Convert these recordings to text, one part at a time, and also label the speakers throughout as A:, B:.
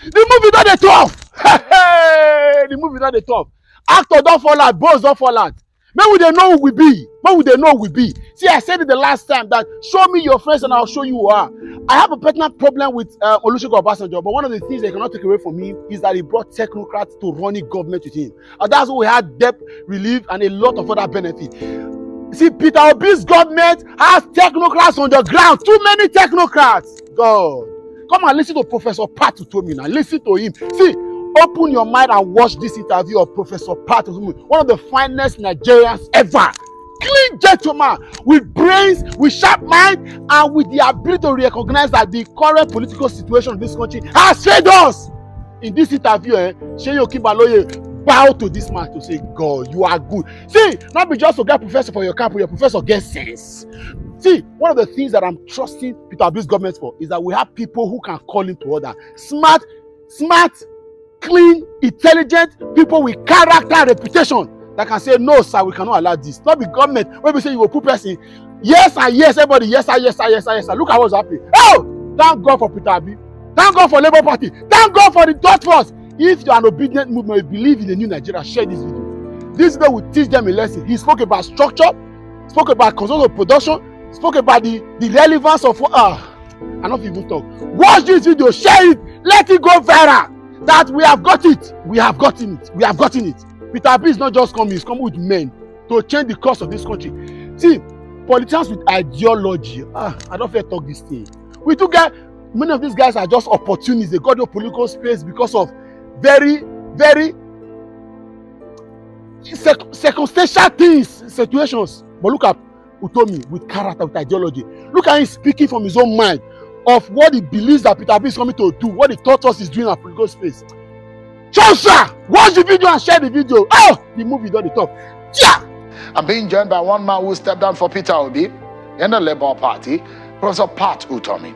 A: The movie not the tough. Hey, the movie not the tough. Actor don't fall out, boss don't fall out. Maybe they know who we be. Maybe they know who we be. See, I said it the last time that show me your friends and I'll show you who are. I have a personal problem with Olusegun Obasanjo, but one of the things they cannot take away from me is that he brought technocrats to running government with him. And that's why we had debt relief and a lot of other benefits. See, Peter Obi's government has technocrats on the ground. Too many technocrats. God. Come and listen to Professor Pat Utomi now. Listen to him. See, open your mind and watch this interview of Professor Pat Utomi, one of the finest Nigerians ever. Clean gentleman with brains, with sharp mind, and with the ability to recognize that the current political situation of this country has failed us. In this interview, Seyi Okinbaloye bow to this man to say, God, you are good. See, not be just to get professor for your camp, your professor gets sense. See, one of the things that I'm trusting Peter Obi's government for is that we have people who can call him to order. Smart, clean, intelligent people with character and reputation that can say, no, sir, we cannot allow this. Not the government, when we say you will put person, yes and yes, everybody, yes, sir, yes, sir, yes, sir, yes, sir. Look at what's happening. Oh, thank God for Peter Obi. Thank God for Labour Party. Thank God for the Dutch Force. If you are an obedient movement, you believe in the new Nigeria, share this video. This video will teach them a lesson. He spoke about structure, spoke about control of production, spoke about the relevance of I don't even talk. Watch this video, share it, let it go viral. That we have got it. We have gotten it. We have gotten it. Peter Obi is not just coming, he's coming with men to change the course of this country. See, politicians with ideology, I don't feel talk this thing. We do get, many of these guys are just opportunists. They got the political space because of very, very circumstantial things, situations. But look at Utomi with character, with ideology. Look at him speaking from his own mind of what he believes that Peter Obi is coming to do, what he thought us is doing in our political space. Chelsea, watch the video and share the video. Oh, the movie done the top. Yeah.
B: I'm being joined by one man who stepped down for Peter Obi in the Labour Party, Professor Pat Utomi.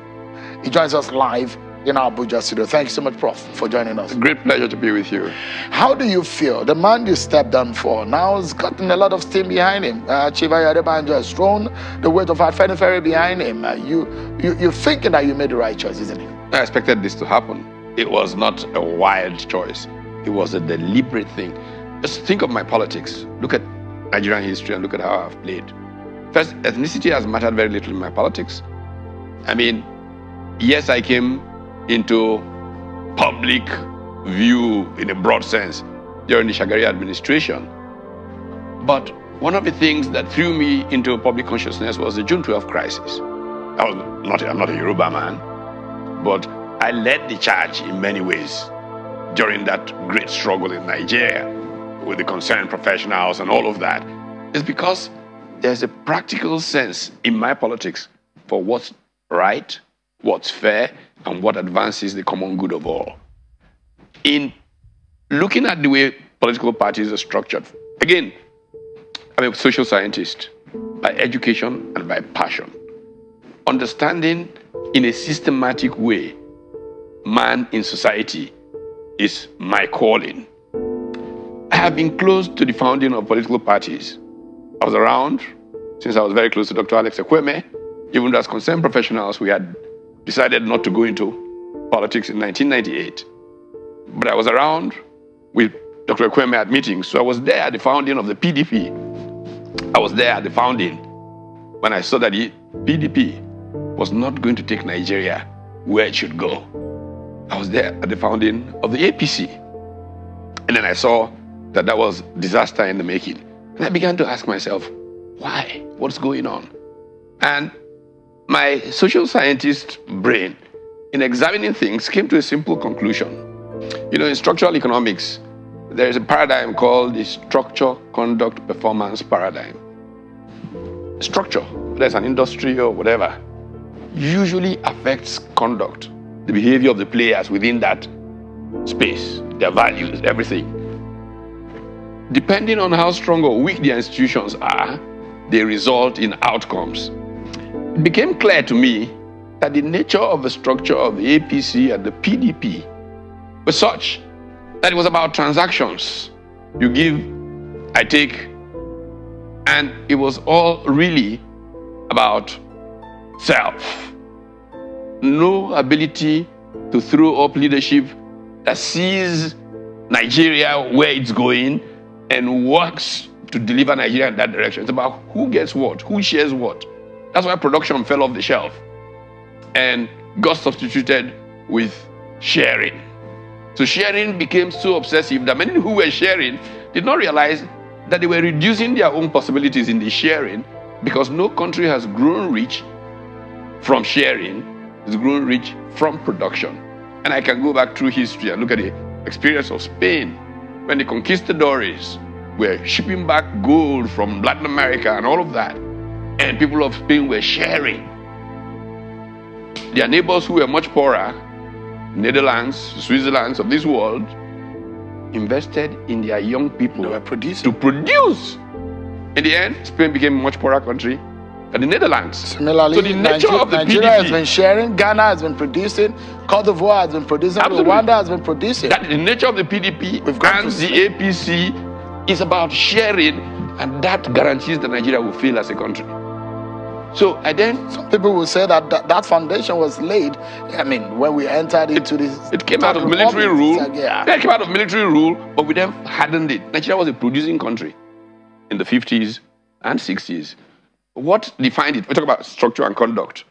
B: He joins us live in our Abuja studio. Thank you so much, Prof, for joining us.
C: A great pleasure to be with you.
B: How do you feel? The man you stepped down for now has gotten a lot of steam behind him. Chief Adebanjo has thrown the weight of Afenifere behind him. You're thinking that you made the right choice, isn't it?
C: I expected this to happen. It was not a wild choice. It was a deliberate thing. Just think of my politics. Look at Nigerian history and look at how I've played. First, ethnicity has mattered very little in my politics. I mean, yes, I came into public view in a broad sense during the Shagari administration. But one of the things that threw me into public consciousness was the June 12 crisis. I'm not a Yoruba man, but I led the charge in many ways during that great struggle in Nigeria with the concerned professionals and all of that. It's because there's a practical sense in my politics for what's right, what's fair, and what advances the common good of all. In looking at the way political parties are structured, again, I'm a social scientist by education and by passion. Understanding in a systematic way man in society is my calling. I have been close to the founding of political parties. I was around since I was very close to Dr. Alex Ekweme. Even as concerned professionals, we had decided not to go into politics in 1998. But I was around with Dr. Ekweme at meetings, so I was there at the founding of the PDP. I was there at the founding when I saw that the PDP was not going to take Nigeria where it should go. I was there at the founding of the APC. And then I saw that that was disaster in the making. And I began to ask myself, why? What's going on? And my social scientist brain, in examining things, came to a simple conclusion. You know, in structural economics, there is a paradigm called the structure, conduct, performance paradigm. Structure, whether it's an industry or whatever, usually affects conduct, the behavior of the players within that space, their values, everything. Depending on how strong or weak the institutions are, they result in outcomes. It became clear to me that the nature of the structure of the APC and the PDP was such that it was about transactions. You give, I take, and it was all really about self. No ability to throw up leadership that sees Nigeria where it's going and works to deliver Nigeria in that direction. It's about who gets what, who shares what. That's why production fell off the shelf and got substituted with sharing. So sharing became so obsessive that many who were sharing did not realize that they were reducing their own possibilities in the sharing, because no country has grown rich from sharing, it's grown rich from production. And I can go back through history and look at the experience of Spain when the conquistadores were shipping back gold from Latin America and all of that, and people of Spain were sharing. Their neighbors who were much poorer, Netherlands, Switzerland of this world, invested in their young people to produce. In the end, Spain became a much poorer country than the Netherlands.
B: Similarly,
C: so the nature of the
B: Nigeria
C: PDP
B: has been sharing, Ghana has been producing, Cote d'Ivoire has been producing, Rwanda has been producing.
C: That the nature of the PDP and the APC is about sharing, and that guarantees that Nigeria will fail as a country. So some
B: people will say that that foundation was laid. I mean, when we entered into this,
C: it came out of military rule. It came out of military rule, but we then hardened it. Nigeria was a producing country in the 50s and 60s. What defined it? We talk about structure and conduct.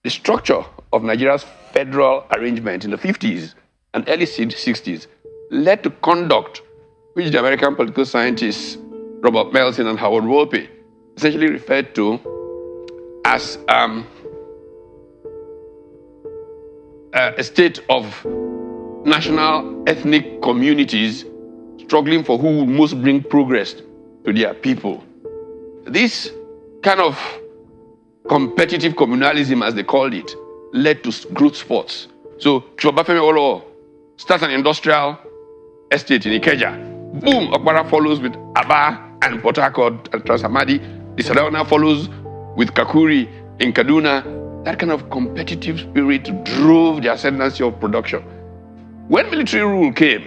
C: The structure of Nigeria's federal arrangement in the 50s and early 60s led to conduct, which the American political scientists Robert Melton and Howard Wolpe essentially referred to as a state of national ethnic communities struggling for who will most bring progress to their people. This kind of competitive communalism, as they called it, led to growth spots. So Chobafemi Olo starts an industrial estate in Ikeja. Boom, Okpara follows with Aba and Port Harcourt and Trans-Hamadi. The Sadauna follows with Kakuri in Kaduna. That kind of competitive spirit drove the ascendancy of production. When military rule came,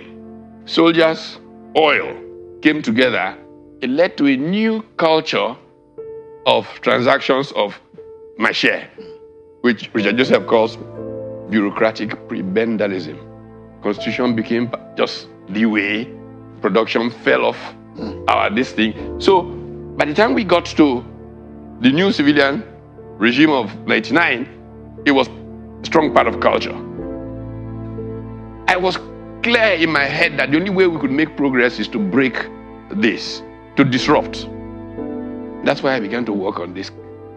C: soldiers, oil came together, it led to a new culture of transactions of my share, which Richard Joseph calls bureaucratic prebendalism. Constitution became just the way, production fell off this thing. So by the time we got to the new civilian regime of 99, it was a strong part of culture. I was clear in my head that the only way we could make progress is to break this, to disrupt. That's why I began to work on this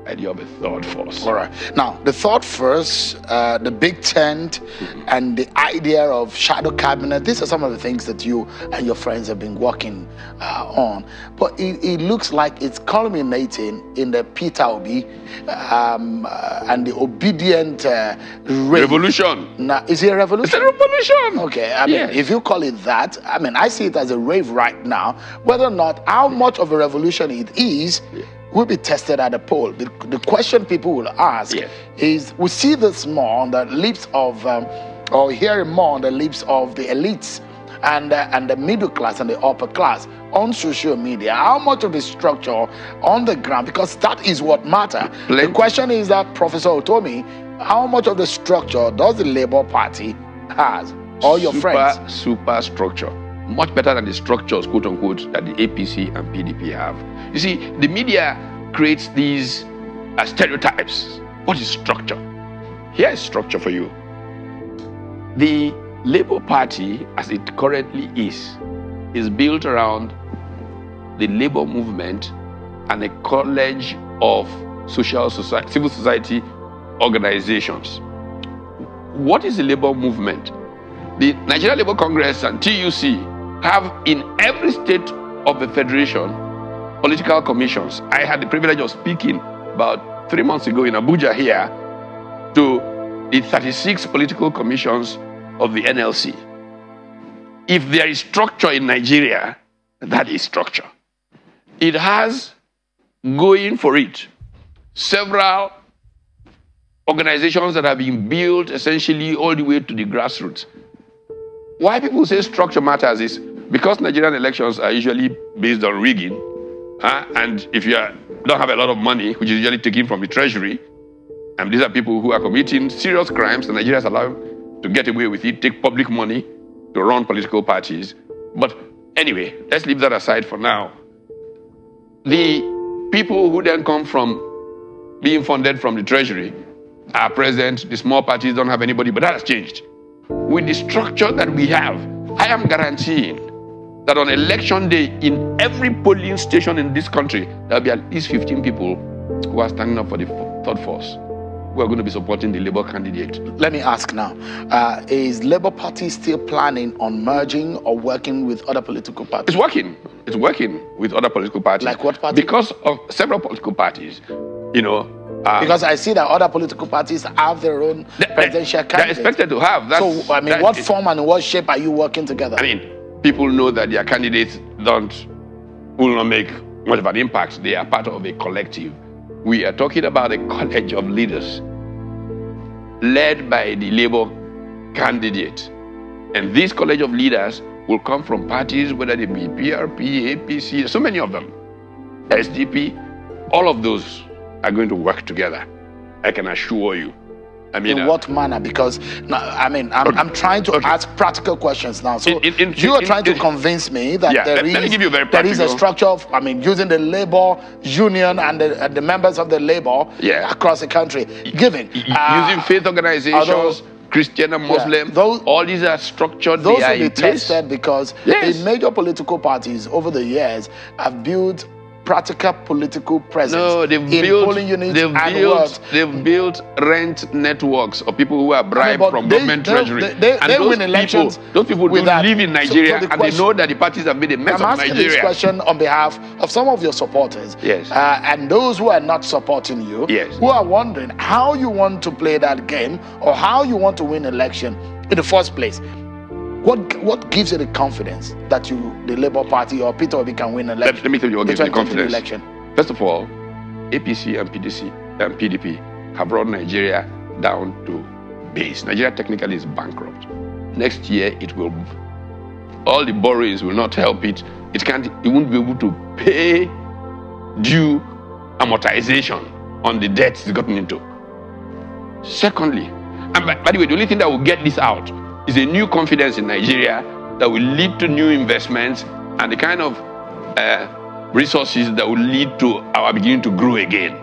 C: idea of a third force.
B: All right. Now, the third force, the big tent, and the idea of shadow cabinet, these are some of the things that you and your friends have been working on. But it looks like it's culminating in the Peter Obi and the obedient
C: revolution.
B: Now, is it a revolution?
C: It's a revolution.
B: Okay. I mean, if you call it that, I mean, I see it as a rave right now. Whether or not how much of a revolution it is, will be tested at the poll. The question people will ask is, we see this more on the lips of, or hear it more on the lips of the elites and the middle class and the upper class on social media. How much of the structure on the ground, because that is what matters. The question is that, Professor Utomi, how much of the structure does the Labour Party has, or your friends?
C: Super structure. Much better than the structures, quote unquote, that the APC and PDP have. You see, the media creates these stereotypes. What is structure? Here is structure for you. The Labour Party, as it currently is built around the labor movement and a college of civil society organizations. What is the labor movement? The Nigeria Labour Congress and TUC have in every state of the federation political commissions. I had the privilege of speaking about 3 months ago in Abuja here to the 36 political commissions of the NLC. If there is structure in Nigeria, that is structure. It has going for it several organizations that have been built essentially all the way to the grassroots. Why people say structure matters is because Nigerian elections are usually based on rigging, and if you don't have a lot of money, which is usually taken from the treasury, and these are people who are committing serious crimes, and Nigeria is allowed to get away with it, take public money, to run political parties. But anyway, let's leave that aside for now. The people who then come from being funded from the treasury are present. The small parties don't have anybody, but that has changed. With the structure that we have, I am guaranteeing that on election day, in every polling station in this country, there'll be at least 15 people who are standing up for the third force, who are going to be supporting the Labour candidate.
B: Let me ask now, is Labour Party still planning on merging or working with other political parties?
C: It's working. It's working with other political parties.
B: Like what party?
C: Because of several political parties, you know.
B: Because I see that other political parties have their own presidential candidates.
C: They're expected to have.
B: So, I mean, what form and what shape are you working together?
C: I mean, people know that their candidates will not make much of an impact. They are part of a collective. We are talking about a college of leaders led by the Labour candidate. And this college of leaders will come from parties, whether they be PRP, APC, so many of them, SDP, all of those are going to work together. I can assure you. I mean,
B: in what manner? Because I'm trying to ask practical questions now. So you are trying to convince me that there is a structure of, using the Labour Union and the members of the Labour across the country,
C: using faith organizations, Christian and Muslim, all these are structured.
B: Those will be tested because the major political parties over the years have built practical political presence.
C: No, they've built rent networks of people who are bribed from government treasury.
B: They win elections.
C: Those people do live in Nigeria, and they know that the parties have made a mess of Nigeria.
B: I'm asking this question on behalf of some of your supporters, and those who are not supporting you, who are wondering how you want to play that game or how you want to win election in the first place. What gives you the confidence that the Labour Party or Peter Obi can win election?
C: Let me tell you what gives me the confidence.
B: Election.
C: First of all, APC and PDP have brought Nigeria down to base. Nigeria technically is bankrupt. Next year, all the borrowings will not help it. It won't be able to pay due amortization on the debts it's gotten into. Secondly, and by the way, the only thing that will get this out is a new confidence in Nigeria that will lead to new investments and the kind of resources that will lead to our beginning to grow again.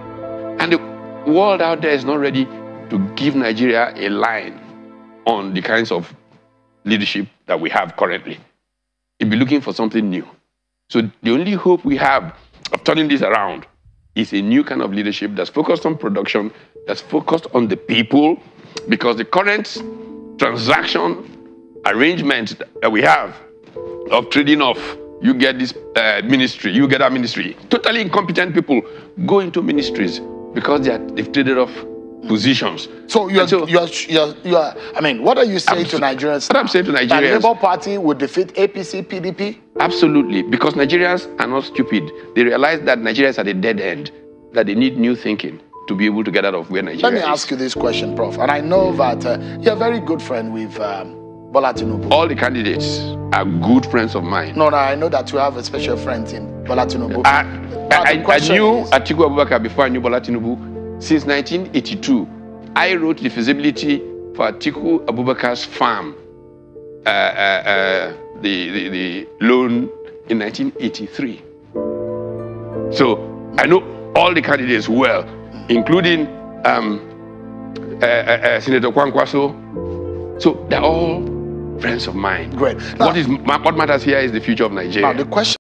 C: And the world out there is not ready to give Nigeria a line on the kinds of leadership that we have currently. It'll be looking for something new. So the only hope we have of turning this around is a new kind of leadership that's focused on production, that's focused on the people, because the current transaction arrangement that we have of trading off, you get this ministry, you get that ministry. Totally incompetent people go into ministries because they've traded off positions.
B: So what are you saying to Nigerians?
C: What I'm saying to Nigerians,
B: the Labour Party would defeat APC, PDP?
C: Absolutely, because Nigerians are not stupid. They realize that Nigeria is at a dead end, that they need new thinking to be able to get out of where Nigeria is.
B: Let me ask you this question, Prof. And I know that you're a very good friend with Bola Tinubu.
C: All the candidates are good friends of mine.
B: No, I know that you have a special friend in Bola Tinubu.
C: I knew Atiku Abubakar before I knew Bola Tinubu. Since 1982, I wrote the feasibility for Atiku Abubakar's farm, the loan in 1983. So I know all the candidates well, including Senator Kwankwaso. So they're all friends of mine.
B: Great. Now,
C: what matters here is the future of Nigeria.
B: Now the question